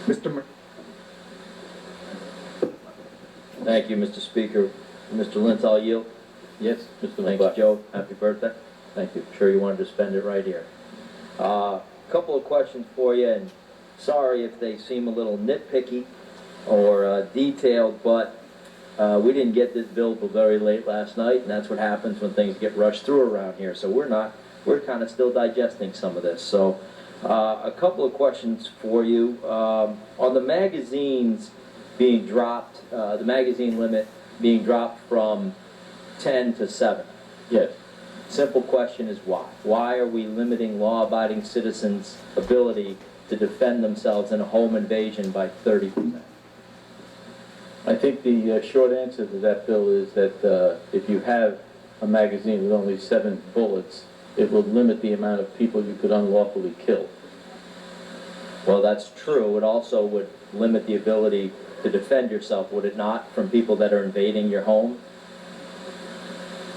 Mr. Thank you, Mr. Speaker. Mr. Lentz, I'll yield. Yes, Mr. Thanks, McLaughlin. Joe. Happy birthday. Thank you. I'm sure you wanted to spend it right here. Couple of questions for you, and sorry if they seem a little nitpicky or detailed, but we didn't get this bill till very late last night, and that's what happens when things get rushed through around here. So we're kind of still digesting some of this. So a couple of questions for you. On the magazines being dropped, the magazine limit being dropped from 10 to 7. Yes. Simple question is why? Why are we limiting law-abiding citizens' ability to defend themselves in a home invasion by 30%? I think the short answer to that, Bill, is that if you have a magazine with only 7 bullets, it will limit the amount of people you could unlawfully kill. Well, that's true. It also would limit the ability to defend yourself, would it not, from people that are invading your home?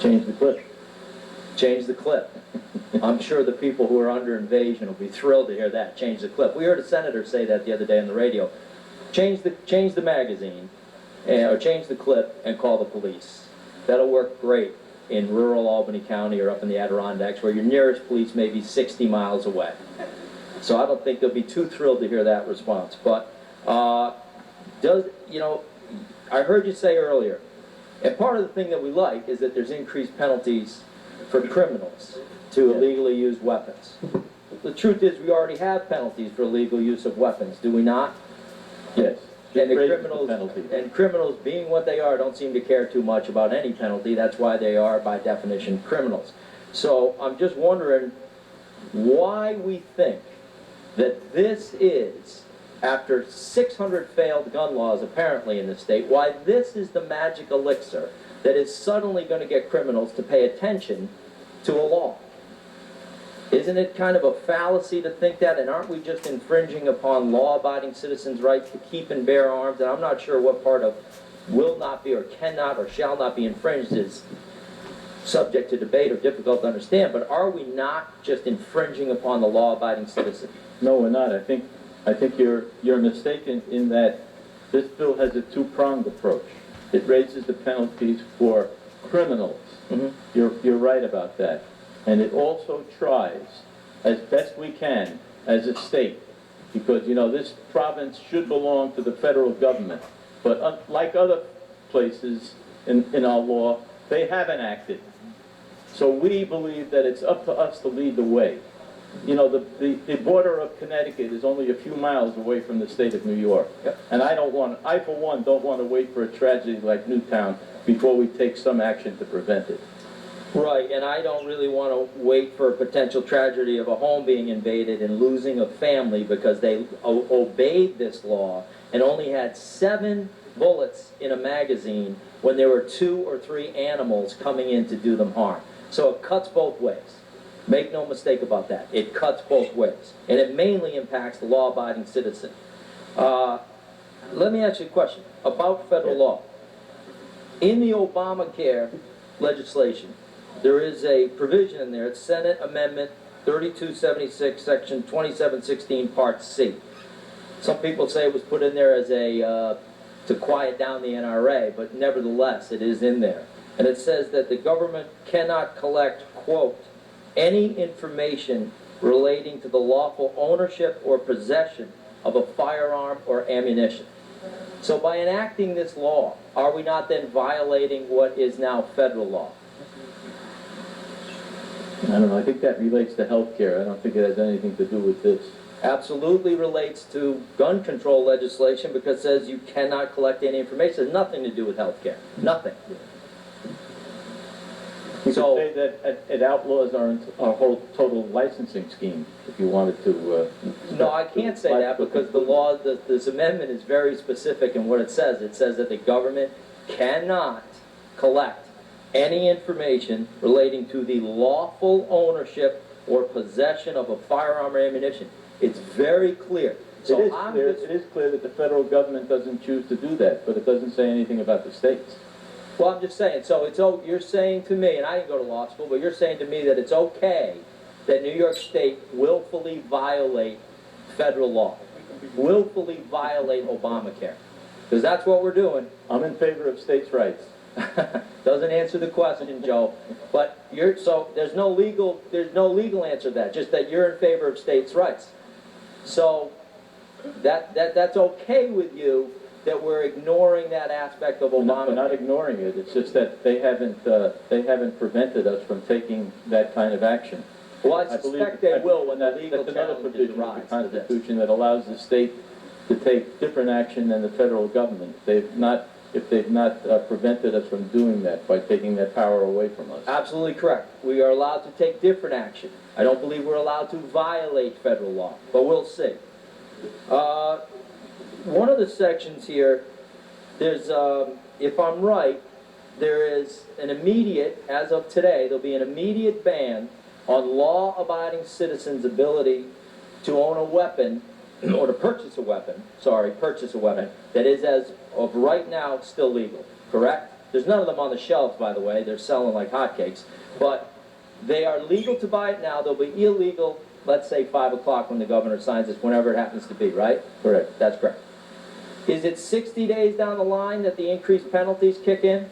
Change the clip. Change the clip. I'm sure the people who are under invasion will be thrilled to hear that. Change the clip. We heard a senator say that the other day on the radio. Change the magazine, or change the clip and call the police. That'll work great in rural Albany County or up in the Adirondacks, where your nearest police may be 60 miles away. So I don't think they'll be too thrilled to hear that response. But I heard you say earlier, and part of the thing that we like is that there's increased penalties for criminals to illegally use weapons. The truth is we already have penalties for illegal use of weapons, do we not? Yes. And criminals, being what they are, don't seem to care too much about any penalty. That's why they are, by definition, criminals. So I'm just wondering why we think that this is, after 600 failed gun laws apparently in the state, why this is the magic elixir that is suddenly going to get criminals to pay attention to a law. Isn't it kind of a fallacy to think that, and aren't we just infringing upon law-abiding citizens' rights to keep and bear arms? And I'm not sure what part of will not be or cannot or shall not be infringed is subject to debate or difficult to understand, but are we not just infringing upon the law-abiding citizen? No, we're not. I think you're mistaken in that this bill has a two-pronged approach. It raises the penalties for criminals. Mm-hmm. You're right about that. And it also tries, as best we can, as a state, because, you know, this province should belong to the federal government. But like other places in our law, they haven't acted. So we believe that it's up to us to lead the way. You know, the border of Connecticut is only a few miles away from the state of New York. Yep. And I for one, don't want to wait for a tragedy like Newtown before we take some action to prevent it. Right, and I don't really want to wait for a potential tragedy of a home being invaded and losing a family because they obeyed this law and only had 7 bullets in a magazine when there were 2 or 3 animals coming in to do them harm. So it cuts both ways. Make no mistake about that. It cuts both ways. And it mainly impacts the law-abiding citizen. Let me ask you a question about federal law. In the Obamacare legislation, there is a provision in there. It's Senate Amendment 3276, Section 2716, Part C. Some people say it was put in there as to quiet down the NRA, but nevertheless, it is in there. And it says that the government cannot collect, quote, any information relating to the lawful ownership or possession of a firearm or ammunition. So by enacting this law, are we not then violating what is now federal law? I don't know. I think that relates to health care. I don't think it has anything to do with this. Absolutely relates to gun control legislation because it says you cannot collect any information. It has nothing to do with health care. Nothing. You could say that it outlaws our whole total licensing scheme, if you wanted to. No, I can't say that because the law, this amendment is very specific in what it says. It says that the government cannot collect any information relating to the lawful ownership or possession of a firearm or ammunition. It's very clear. So it is clear that the federal government doesn't choose to do that, but it doesn't say anything about the states. Well, I'm just saying, so you're saying to me, and I didn't go to law school, but you're saying to me that it's okay that New York State willfully violate federal law. willfully violate Obamacare. Because that's what we're doing. I'm in favor of states' rights. Doesn't answer the question, Joe. But so there's no legal answer to that, just that you're in favor of states' rights. So that's okay with you that we're ignoring that aspect of Obamacare. We're not ignoring it. It's just that they haven't prevented us from taking that kind of action. Well, I suspect they will when the legal that's another challenges provision of arise the to this. Constitution that allows the state to take different action than the federal government. If they've not prevented us from doing that by taking that power away from us. Absolutely correct. We are allowed to take different action. I don't believe we're allowed to violate federal law, but we'll see. One of the sections here, there's, if I'm right, there is an immediate, as of today, there'll be an immediate ban on law-abiding citizens' ability to own a weapon, or to purchase a weapon, that is, as of right now, still legal, correct? There's none of them on the shelves, by the way. They're selling like hotcakes. But they are legal to buy it now. They'll be illegal, let's say 5 o'clock when the governor signs this, whenever it happens to be, right? Correct. That's correct. Is it 60 days down the line that the increased penalties kick in?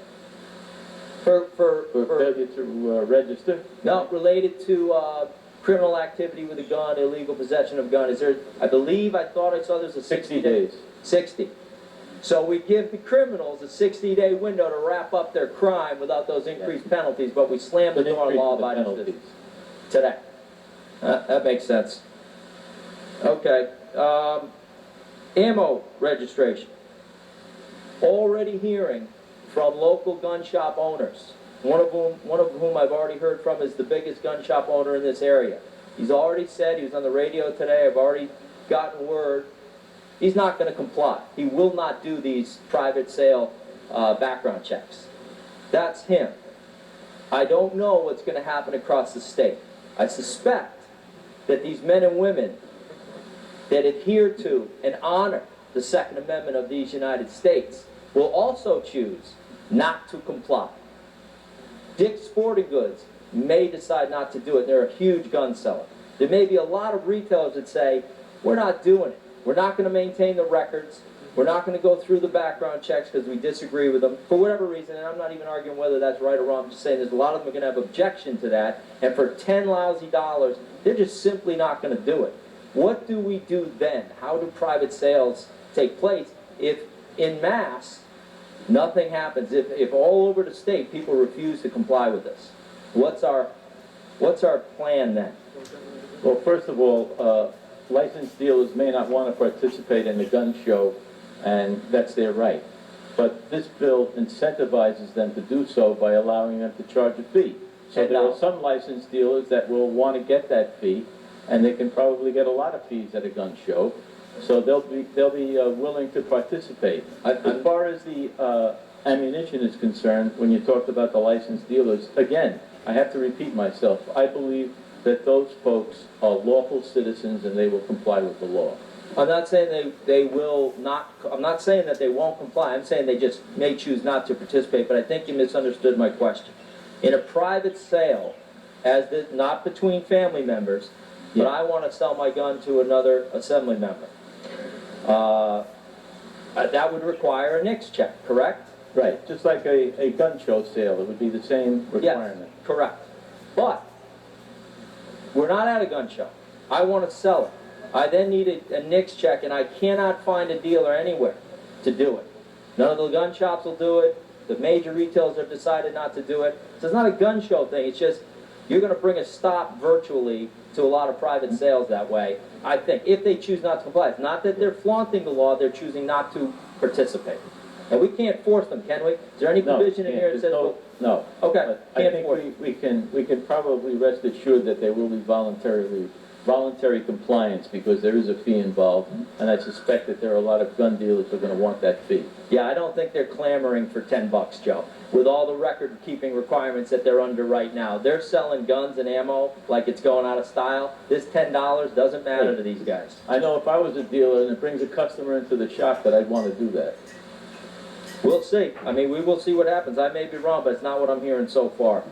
For failure to register? No, related to criminal activity with a gun, illegal possession of a gun. Is there, I thought I saw there's a 60 days. 60. So we give the criminals a 60-day window to wrap up their crime without those increased penalties, but we slam the door on law-abiding citizens today. That makes sense. Okay. Ammo registration. Already hearing from local gun shop owners. One of whom I've already heard from is the biggest gun shop owner in this area. He's already said, he was on the radio today, I've already gotten word, he's not going to comply. He will not do these private sale background checks. That's him. I don't know what's going to happen across the state. I suspect that these men and women that adhere to and honor the Second Amendment of these United States will also choose not to comply. Dick's Sporting Goods may decide not to do it. They're a huge gun seller. There may be a lot of retailers that say, we're not doing it. We're not going to maintain the records. We're not going to go through the background checks because we disagree with them for whatever reason, and I'm not even arguing whether that's right or wrong. I'm just saying there's a lot of them are going to have objection to that, and for $10 lousy, they're just simply not going to do it. What do we do then? How do private sales take place if, in mass, nothing happens? If all over the state people refuse to comply with this, what's our plan then? Well, first of all, licensed dealers may not want to participate in the gun show, and that's their right. But this bill incentivizes them to do so by allowing them to charge a fee. So there are some licensed dealers that will want to get that fee, and they can probably get a lot of fees at a gun show. So they'll be willing to participate. As far as the ammunition is concerned, when you talked about the licensed dealers, again, I have to repeat myself. I believe that those folks are lawful citizens and they will comply with the law. I'm not saying they will not. I'm not saying that they won't comply. I'm saying they just may choose not to participate. But I think you misunderstood my question. In a private sale, not between family members, but I want to sell my gun to another assembly member. That would require a NYS check, correct? Right, just like a gun show sale, it would be the same requirement. Yes, correct. But we're not at a gun show. I want to sell it. I then need a NYS check, and I cannot find a dealer anywhere to do it. None of the gun shops will do it. The major retailers have decided not to do it. So it's not a gun show thing. It's just you're going to bring a stop virtually to a lot of private sales that way, I think, if they choose not to comply. It's not that they're flaunting the law, they're choosing not to participate. And we can't force them, can we? Is there any provision in here that says... No. Okay, I think we can probably rest assured that there will be voluntary compliance because there is a fee involved, and I suspect that there are a lot of gun dealers who are going to want that fee. Yeah, I don't think they're clamoring for $10, Joe. With all the record-keeping requirements that they're under right now, they're selling guns and ammo like it's going out of style. This $10 doesn't matter to these guys. I know if I was a dealer and it brings a customer into the shop that I'd want to do that. We'll see. I mean, we will see what happens. I may be wrong, but it's not what I'm hearing so far.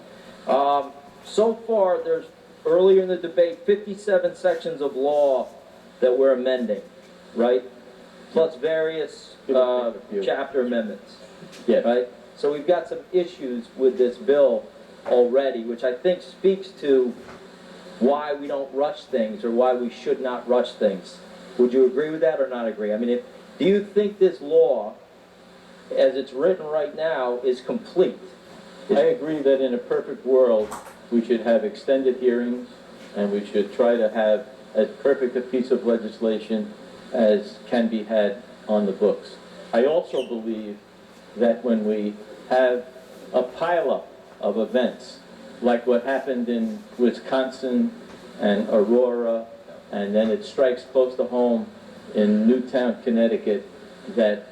So far, there's, earlier in the debate, 57 sections of law that we're amending. right? Plus various chapter amendments, Yes. right? So we've got some issues with this bill already, which I think speaks to why we don't rush things or why we should not rush things. Would you agree with that or not agree? I mean, do you think this law, as it's written right now, is complete? I agree that in a perfect world, we should have extended hearings, and we should try to have as perfect a piece of legislation as can be had on the books. I also believe that when we have a pileup of events, like what happened in Wisconsin and Aurora, and then it strikes close to home in Newtown, Connecticut, that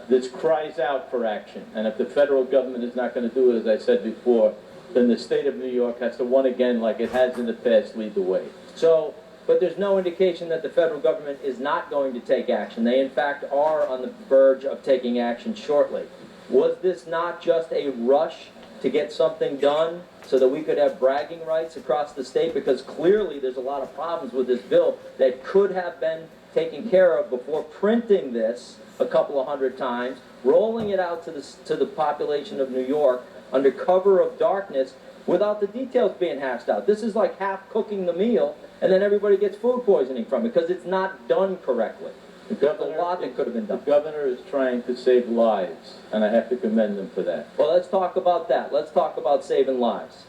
this cries out for action. And if the federal government is not going to do it, as I said before, then the state of New York has to once again, like it has in the past, lead the way. So, but there's no indication that the federal government is not going to take action. They, in fact, are on the verge of taking action shortly. Was this not just a rush to get something done so that we could have bragging rights across the state? Because clearly there's a lot of problems with this bill that could have been taken care of before printing this a couple of hundred times, rolling it out to the population of New York under cover of darkness without the details being hashed out. This is like half cooking the meal, and then everybody gets food poisoning from it because it's not done correctly. There's a lot that could have been done. The governor is trying to save lives, and I have to commend them for that. Well, let's talk about that. Let's talk about saving lives.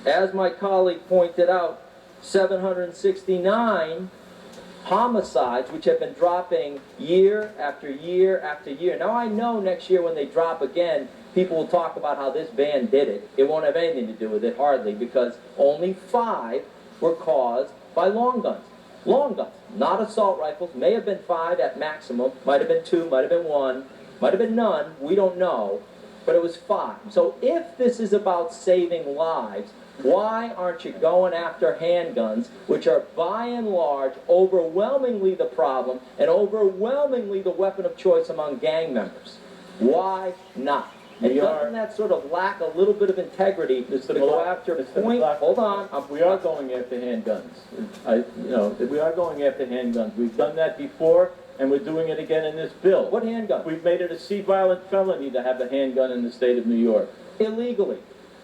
As my colleague pointed out, 769 homicides, which have been dropping year after year after year. Now, I know next year when they drop again, people will talk about how this ban did it. It won't have anything to do with it, hardly, because only 5 were caused by long guns. Long guns, not assault rifles. May have been 5 at maximum, might have been 2, might have been 1, might have been none, we don't know, but it was 5. So if this is about saving lives, why aren't you going after handguns, which are by and large overwhelmingly the problem and overwhelmingly the weapon of choice among gang members? Why not? And doesn't that sort of lack a little bit of integrity to go after point? Hold on. We are going after handguns. We are going after handguns. We've done that before, and we're doing it again in this bill. What handgun? We've made it a C-violent felony to have a handgun in the state of New York. Illegally.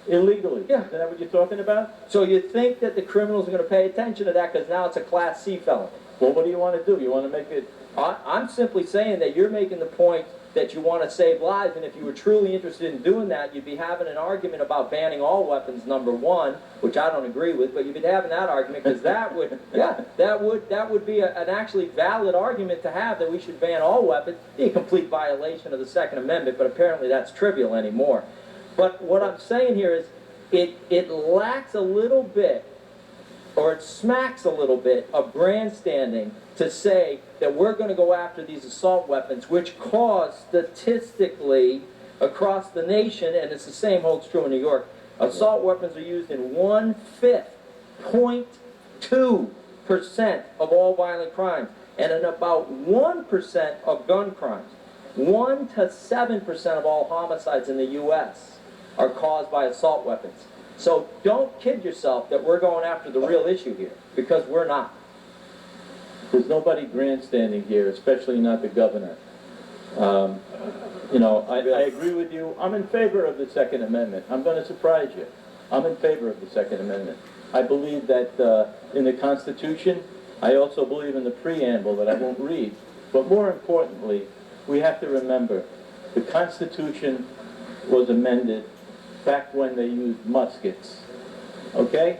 Illegally? Yeah. Is that what you're talking about? So you think that the criminals are going to pay attention to that because now it's a Class C felony? Well, what do you want to do? You want to make it... I'm simply saying that you're making the point that you want to save lives, and if you were truly interested in doing that, you'd be having an argument about banning all weapons, number one, which I don't agree with, but you'd be having that argument because that would, that would be an actually valid argument to have, that we should ban all weapons. Be a complete violation of the Second Amendment, but apparently that's trivial anymore. But what I'm saying here is it lacks a little bit, or it smacks a little bit of grandstanding to say that we're going to go after these assault weapons, which cause statistically across the nation, and it's the same holds true in New York, assault weapons are used in 1/5, 0.2% of all violent crimes, and in about 1% of gun crimes. 1 to 7% of all homicides in the U.S. are caused by assault weapons. So don't kid yourself that we're going after the real issue here, because we're not. There's nobody grandstanding here, especially not the governor. I agree with you. I'm in favor of the Second Amendment. I'm going to surprise you. I'm in favor of the Second Amendment. I believe that in the Constitution. I also believe in the preamble that I won't read. But more importantly, we have to remember the Constitution was amended back when they used muskets. Okay?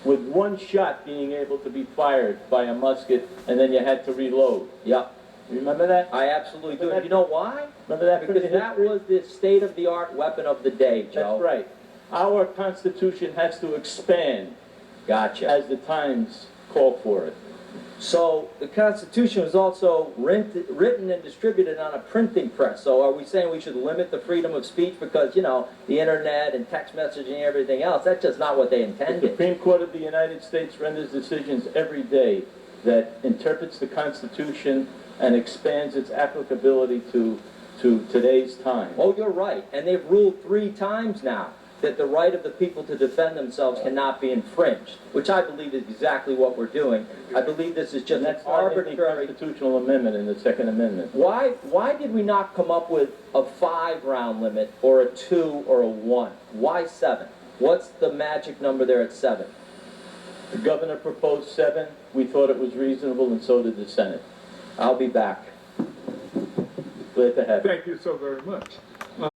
With one shot being able to be fired by a musket, and then you had to reload. Yep. You remember that? I absolutely do. You know why? Remember that? Because that was the state-of-the-art weapon of the day, Joe. That's right. Our Constitution has to expand. Gotcha. As the times call for it. So the Constitution was also written and distributed on a printing press. So are we saying we should limit the freedom of speech because, the internet and text messaging and everything else? That's just not what they intended. The Supreme Court of the United States renders decisions every day that interprets the Constitution and expands its applicability to today's time. Oh, you're right. And they've ruled 3 times now. that the right of the people to defend themselves cannot be infringed, which I believe is exactly what we're doing. I believe this is just And an that's not in the arbitrary... constitutional amendment in the Second Amendment. Why did we not come up with a 5-round limit, or a 2, or a 1? Why 7? What's the magic number there at 7? The governor proposed 7. We thought it was reasonable, and so did the Senate. I'll be back. Glad to have you. Thank you so very much.